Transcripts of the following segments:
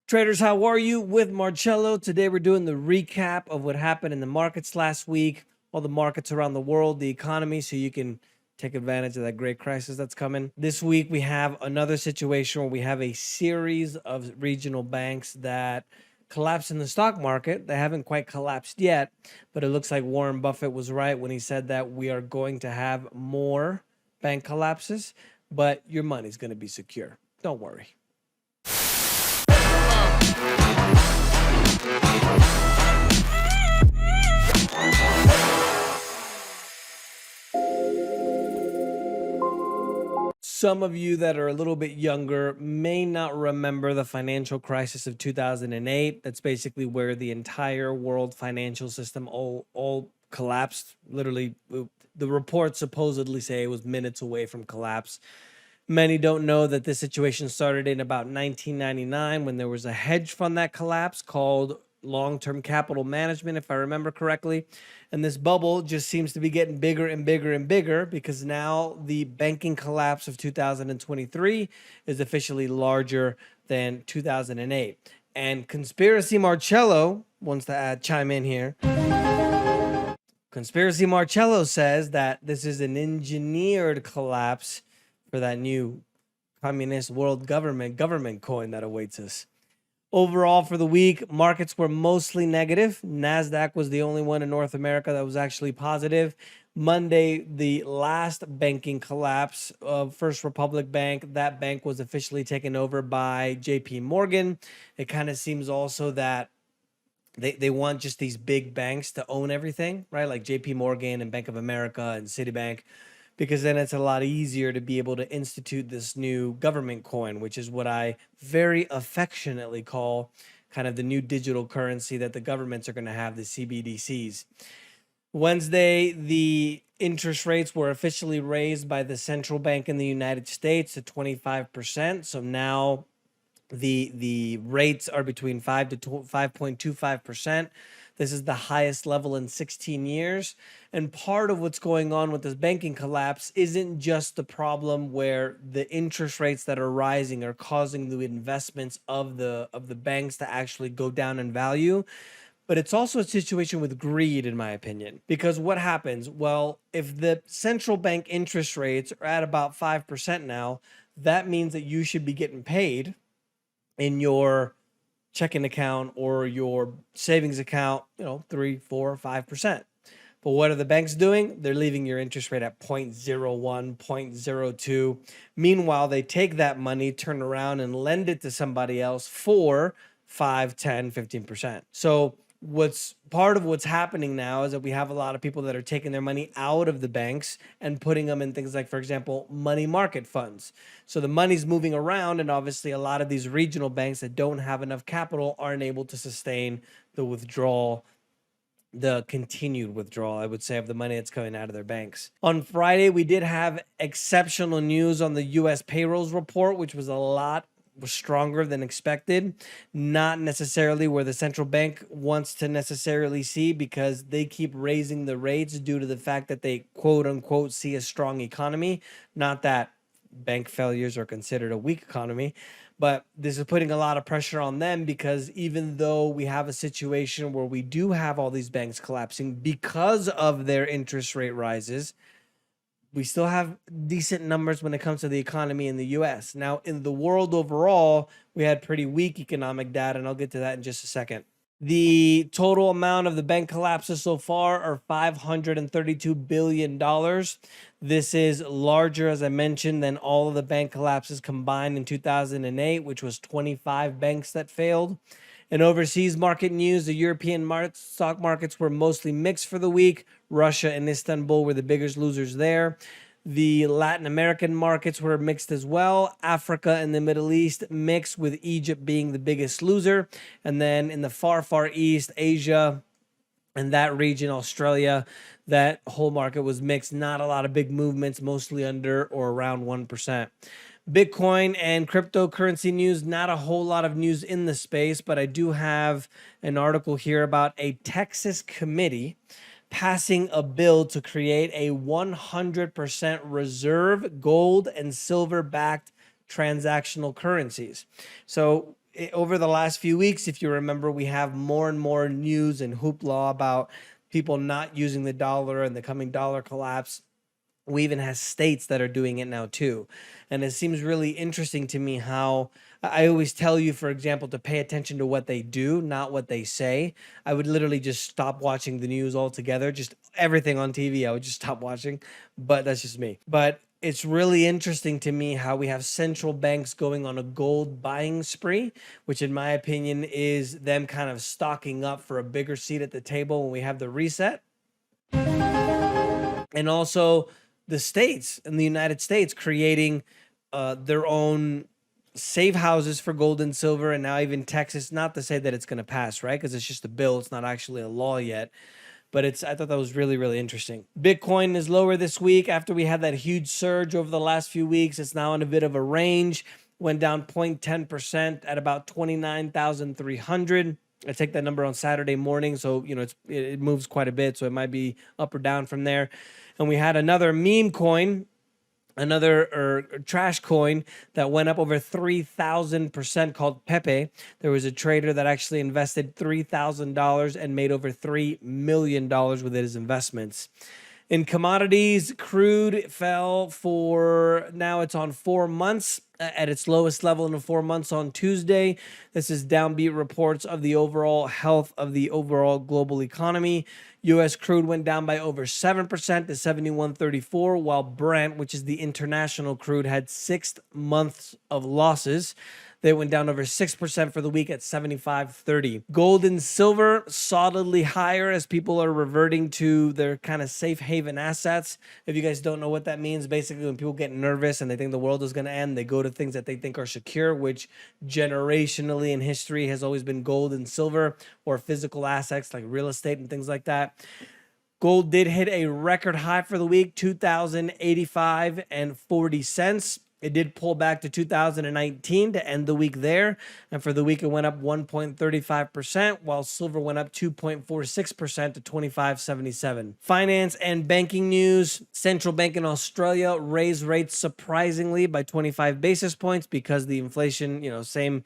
Traders, how are you? With Marcello. Today we're doing the recap of what happened in the markets last week, all the markets around the world, the economy, so you can take advantage of that great crisis that's coming. This week we have another situation where we have a series of regional banks that collapsed in the stock market. They haven't quite collapsed yet, but it looks like Warren Buffett was right when he said that we are going to have more bank collapses, but your money's going to be secure. Don't worry. Some of you that are a little bit younger may not remember the financial crisis of 2008. That's basically where the entire world financial system all collapsed. Literally, the reports supposedly say it was minutes away from collapse. Many don't know that this situation started in about 1999 when there was a hedge fund that collapsed called Long-Term Capital Management, if I remember correctly. And this bubble just seems to be getting bigger and bigger and bigger because now the banking collapse of 2023 is officially larger than 2008. And Conspiracy Marcello wants to chime in here. Conspiracy Marcello says that this is an engineered collapse for that new communist world government coin that awaits us. Overall, for the week, markets were mostly negative. NASDAQ was the only one in North America that was actually positive. Monday, the last banking collapse of First Republic Bank, that bank was officially taken over by JP Morgan. It kind of seems also that they want just these big banks to own everything, right? Like JP Morgan and Bank of America and Citibank, because then it's a lot easier to be able to institute this new government coin, which is what I very affectionately call kind of the new digital currency that the governments are going to have, the CBDCs. Wednesday, the interest rates were officially raised by the central bank in the United States to 25%. So now the rates are between 5 to 5.25%. This is the highest level in 16 years. And part of what's going on with this banking collapse isn't just the problem where the interest rates that are rising are causing the investments of the banks to actually go down in value, but it's also a situation with greed, in my opinion. Because what happens? Well, if the central bank interest rates are at about 5% now, that means that you should be getting paid in your checking account or your savings account, 3, 4, 5%. But what are the banks doing? They're leaving your interest rate at 0.01, 0.02. Meanwhile, they take that money, turn around and lend it to somebody else for 5, 10, 15%. So what's part of what's happening now is that we have a lot of people that are taking their money out of the banks and putting them in things like, for example, money market funds. So the money's moving around, and obviously a lot of these regional banks that don't have enough capital aren't able to sustain the withdrawal, the continued withdrawal, I would say, of the money that's coming out of their banks. On Friday, we did have exceptional news on the U.S. payrolls report, which was stronger than expected. Not necessarily where the central bank wants to necessarily see, because they keep raising the rates due to the fact that they quote unquote see a strong economy. Not that bank failures are considered a weak economy, but this is putting a lot of pressure on them, because even though we have a situation where we do have all these banks collapsing because of their interest rate rises, we still have decent numbers when it comes to the economy in the U.S. Now, in the world overall, we had pretty weak economic data, and I'll get to that in just a second. The total amount of the bank collapses so far are $532 billion. This is larger, as I mentioned, than all of the bank collapses combined in 2008, which was 25 banks that failed. In overseas market news, the European stock markets were mostly mixed for the week. Russia and Istanbul were the biggest losers there. The Latin American markets were mixed as well. Africa and the Middle East mixed, with Egypt being the biggest loser. And then in the far, far east, Asia and that region, Australia, that whole market was mixed. Not a lot of big movements, mostly under or around 1%. Bitcoin and cryptocurrency news, not a whole lot of news in the space, but I do have an article here about a Texas committee passing a bill to create a 100% reserve gold and silver backed transactional currencies. So over the last few weeks, if you remember, we have more and more news and hoopla about people not using the dollar and the coming dollar collapse. We even have states that are doing it now too. And it seems really interesting to me how I always tell you, for example, to pay attention to what they do, not what they say. I would literally just stop watching the news altogether, just everything on TV. I would just stop watching, but that's just me. But it's really interesting to me how we have central banks going on a gold buying spree, which in my opinion is them kind of stocking up for a bigger seat at the table when we have the reset. And also the states in the United States creating their own safe houses for gold and silver, and now even Texas. Not to say that it's going to pass, right? Because it's just a bill; it's not actually a law yet. But I thought that was really, really interesting. Bitcoin is lower this week after we had that huge surge over the last few weeks. It's now in a bit of a range. Went down 0.10% at about 29,300. I take that number on Saturday morning, so it moves quite a bit, so it might be up or down from there. And we had another meme coin, another trash coin that went up over 3,000% called Pepe. There was a trader that actually invested $3,000 and made over $3 million with his investments. In commodities, crude fell now it's on 4 months at its lowest level in 4 months on Tuesday. This is downbeat reports of the overall health of the overall global economy. U.S. crude went down by over 7% to 71.34, while Brent, which is the international crude, had 6 months of losses. They went down over 6% for the week at 75.30. Gold and silver solidly higher as people are reverting to their kind of safe haven assets. If you guys don't know what that means, basically when people get nervous and they think the world is going to end, they go to things that they think are secure, which generationally in history has always been gold and silver, or physical assets like real estate and things like that. Gold did hit a record high for the week, $2,085.40. It did pull back to 2019 to end the week there. And for the week, it went up 1.35%, while silver went up 2.46% to 25.77. Finance and banking news. Central Bank in Australia raised rates surprisingly by 25 basis points because the inflation, same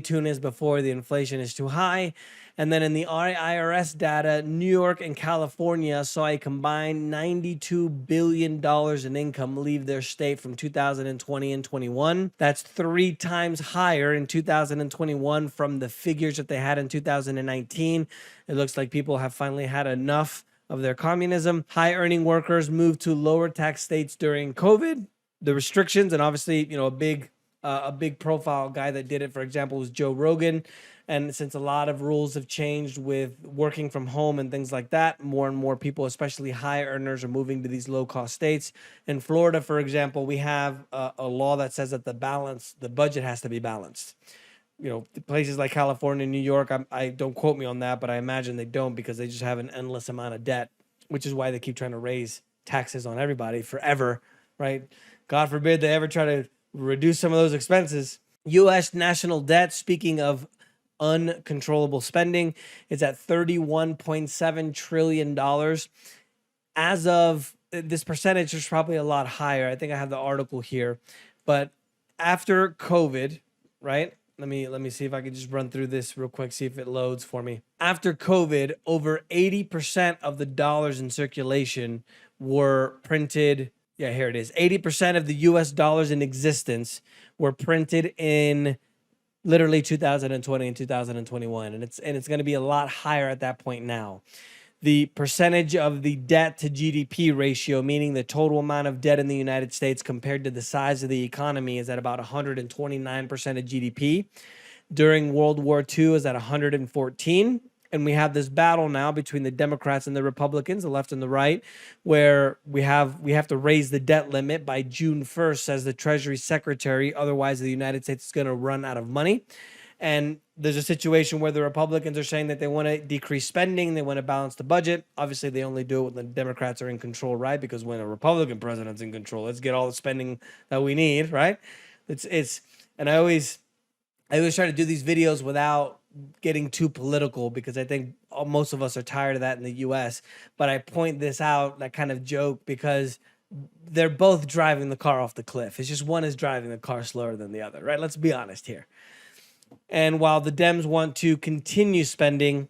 tune as before, the inflation is too high. And then in the IRS data, New York and California saw a combined $92 billion in income leave their state from 2020 and 21. That's 3 times higher in 2021 from the figures that they had in 2019. It looks like people have finally had enough of their communism. High earning workers moved to lower tax states during COVID. The restrictions, and obviously, a big profile guy that did it, for example, was Joe Rogan. And since a lot of rules have changed with working from home and things like that, more and more people, especially high earners, are moving to these low-cost states. In Florida, for example, we have a law that says that the budget has to be balanced. Places like California, New York, I don't quote me on that, but I imagine they don't because they just have an endless amount of debt, which is why they keep trying to raise taxes on everybody forever, right? God forbid they ever try to reduce some of those expenses. U.S. national debt, speaking of uncontrollable spending, is at $31.7 trillion. As of this percentage is probably a lot higher. I think I have the article here, but after COVID, right? Let me see if I can just run through this real quick, see if it loads for me. After COVID, over 80% of the dollars in circulation were printed. Yeah, here it is. 80% of the US dollars in existence were printed in literally 2020 and 2021. And it's going to be a lot higher at that point now. The percentage of the debt to GDP ratio, meaning the total amount of debt in the United States compared to the size of the economy, is at about 129% of GDP. During World War II is at 114. And we have this battle now between the Democrats and the Republicans, the left and the right, where we have to raise the debt limit by June 1st, says the Treasury Secretary. Otherwise, the United States is going to run out of money. And there's a situation where the Republicans are saying that they want to decrease spending, they want to balance the budget. Obviously, they only do it when the Democrats are in control, right? Because when a Republican president's in control, let's get all the spending that we need, right? And I always try to do these videos without getting too political because I think most of us are tired of that in the US. But I point this out, that kind of joke, because they're both driving the car off the cliff. It's just one is driving the car slower than the other, right? Let's be honest here. And while the Dems want to continue spending,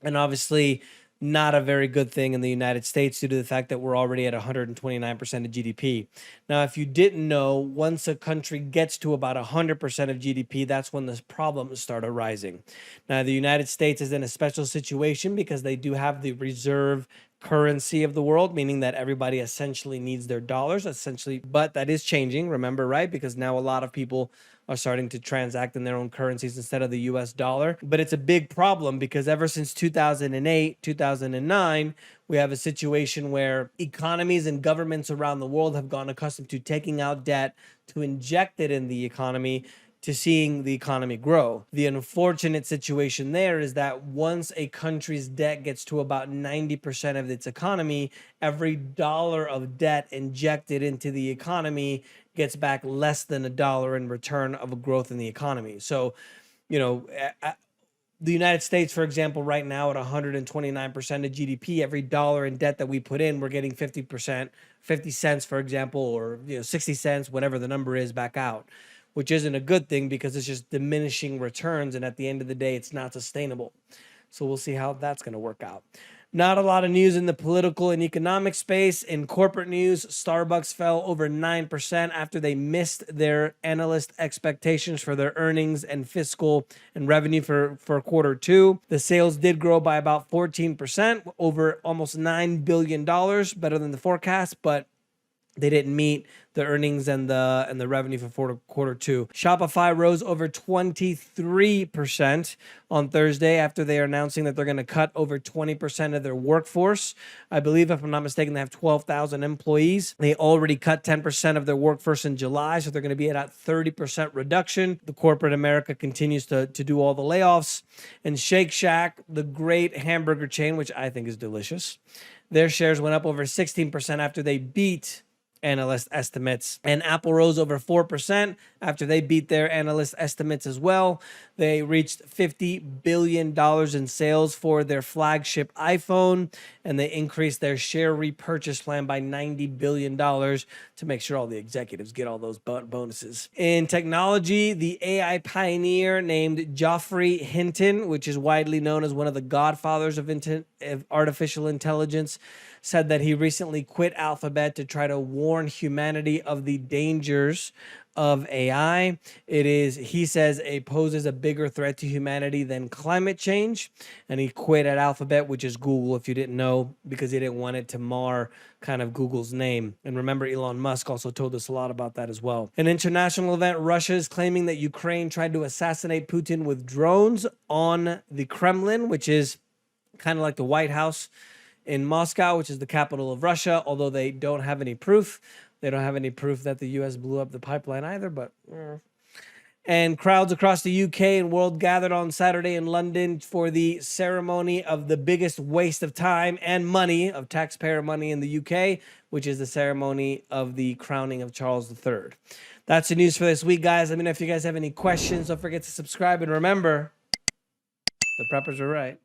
and obviously not a very good thing in the United States due to the fact that we're already at 129% of GDP. Now, if you didn't know, once a country gets to about 100% of GDP, that's when the problems start arising. Now, the United States is in a special situation because they do have the reserve currency of the world, meaning that everybody essentially needs their dollars, essentially, but that is changing, remember, right? Because now a lot of people are starting to transact in their own currencies instead of the US dollar. But it's a big problem because ever since 2008, 2009, we have a situation where economies and governments around the world have gone accustomed to taking out debt to inject it in the economy, to seeing the economy grow. The unfortunate situation there is that once a country's debt gets to about 90% of its economy, every dollar of debt injected into the economy gets back less than $1 in return of a growth in the economy. So, you know, the United States, for example, right now at 129% of GDP, every dollar in debt that we put in, we're getting 50%, 50 cents, for example, or 60 cents, whatever the number is, back out, which isn't a good thing because it's just diminishing returns. And at the end of the day, it's not sustainable. So we'll see how that's going to work out. Not a lot of news in the political and economic space. In corporate news, Starbucks fell over 9% after they missed their analyst expectations for their earnings and fiscal and revenue for quarter two. The sales did grow by about 14%, over almost $9 billion, better than the forecast, but they didn't meet the earnings and the revenue for quarter two. Shopify rose over 23% on Thursday after they are announcing that they're going to cut over 20% of their workforce. I believe, if I'm not mistaken, they have 12,000 employees. They already cut 10% of their workforce in July, so they're going to be at a 30% reduction. The corporate America continues to do all the layoffs. And Shake Shack, the great hamburger chain, which I think is delicious, their shares went up over 16% after they beat analyst estimates. And Apple rose over 4% after they beat their analyst estimates as well. They reached $50 billion in sales for their flagship iPhone, and they increased their share repurchase plan by $90 billion to make sure all the executives get all those bonuses. In technology, the AI pioneer named Geoffrey Hinton, which is widely known as one of the godfathers of artificial intelligence, said that he recently quit Alphabet to try to warn humanity of the dangers of AI. He says it poses a bigger threat to humanity than climate change. And he quit at Alphabet, which is Google, if you didn't know, because he didn't want it to mar kind of Google's name. And remember, Elon Musk also told us a lot about that as well. An international event, Russia is claiming that Ukraine tried to assassinate Putin with drones on the Kremlin, which is kind of like the White House in Moscow, which is the capital of Russia, although they don't have any proof. They don't have any proof that the U.S. blew up the pipeline either, but... And crowds across the UK and world gathered on Saturday in London for the ceremony of the biggest waste of time and money, of taxpayer money in the UK, which is the ceremony of the crowning of Charles III. That's the news for this week, guys. Let me know if you guys have any questions. Don't forget to subscribe. And remember, the preppers are right.